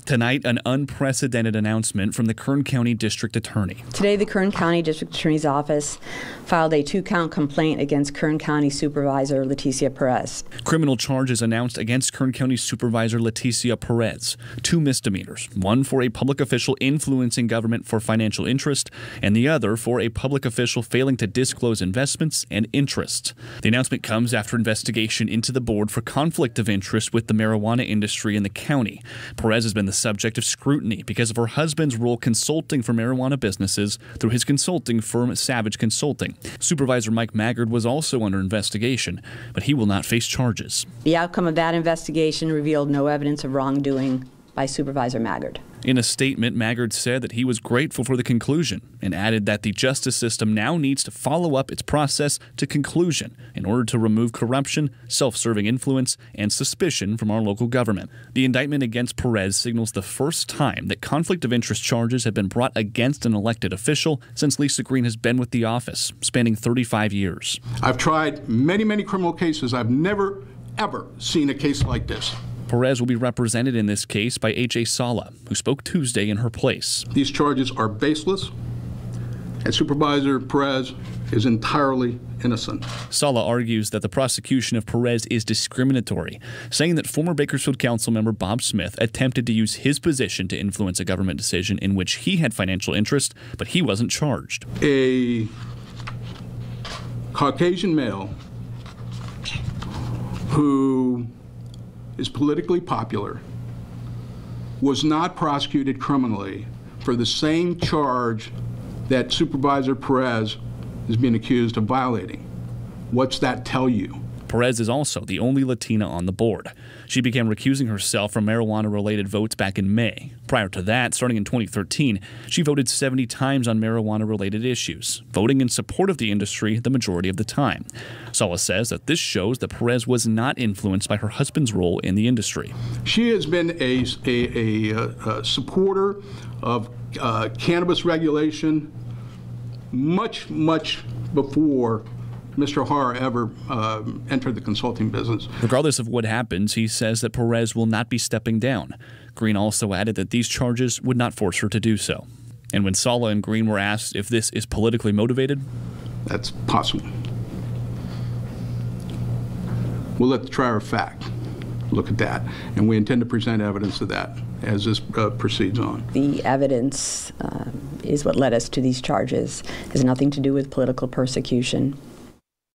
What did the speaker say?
Tonight, an unprecedented announcement from the Kern County District Attorney. Today, the Kern County District Attorney's Office filed a 2-count complaint against Kern County Supervisor Leticia Perez. Criminal charges announced against Kern County Supervisor Leticia Perez. 2 misdemeanors, one for a public official influencing government for financial interest, and the other for a public official failing to disclose investments and interests. The announcement comes after investigation into the board for conflict of interest with the marijuana industry in the county. Perez has been the subject of scrutiny because of her husband's role consulting for marijuana businesses through his consulting firm Savage Consulting. Supervisor Mike Maggard was also under investigation, but he will not face charges. The outcome of that investigation revealed no evidence of wrongdoing by Supervisor Maggard. In a statement, Maggard said that he was grateful for the conclusion and added that the justice system now needs to follow up its process to conclusion in order to remove corruption, self-serving influence, and suspicion from our local government. The indictment against Perez signals the first time that conflict of interest charges have been brought against an elected official since Lisa Green has been with the office, spanning 35 years. I've tried many criminal cases. I've never, ever seen a case like this. Perez will be represented in this case by A.J. Sala, who spoke Tuesday in her place. These charges are baseless, and Supervisor Perez is entirely innocent. Sala argues that the prosecution of Perez is discriminatory, saying that former Bakersfield Councilmember Bob Smith attempted to use his position to influence a government decision in which he had financial interest, but he wasn't charged. A Caucasian male who is politically popular was not prosecuted criminally for the same charge that Supervisor Perez is being accused of violating. What's that tell you? Perez is also the only Latina on the board. She began recusing herself from marijuana-related votes back in May. Prior to that, starting in 2013, she voted 70 times on marijuana-related issues, voting in support of the industry the majority of the time. Sala says that this shows that Perez was not influenced by her husband's role in the industry. She has been a supporter of cannabis regulation much before Mr. Har ever entered the consulting business. Regardless of what happens, he says that Perez will not be stepping down. Green also added that these charges would not force her to do so. And when Sala and Green were asked if this is politically motivated, that's possible. We'll let the trier of fact look at that, and we intend to present evidence of that as this proceeds on. The evidence is what led us to these charges. It has nothing to do with political persecution.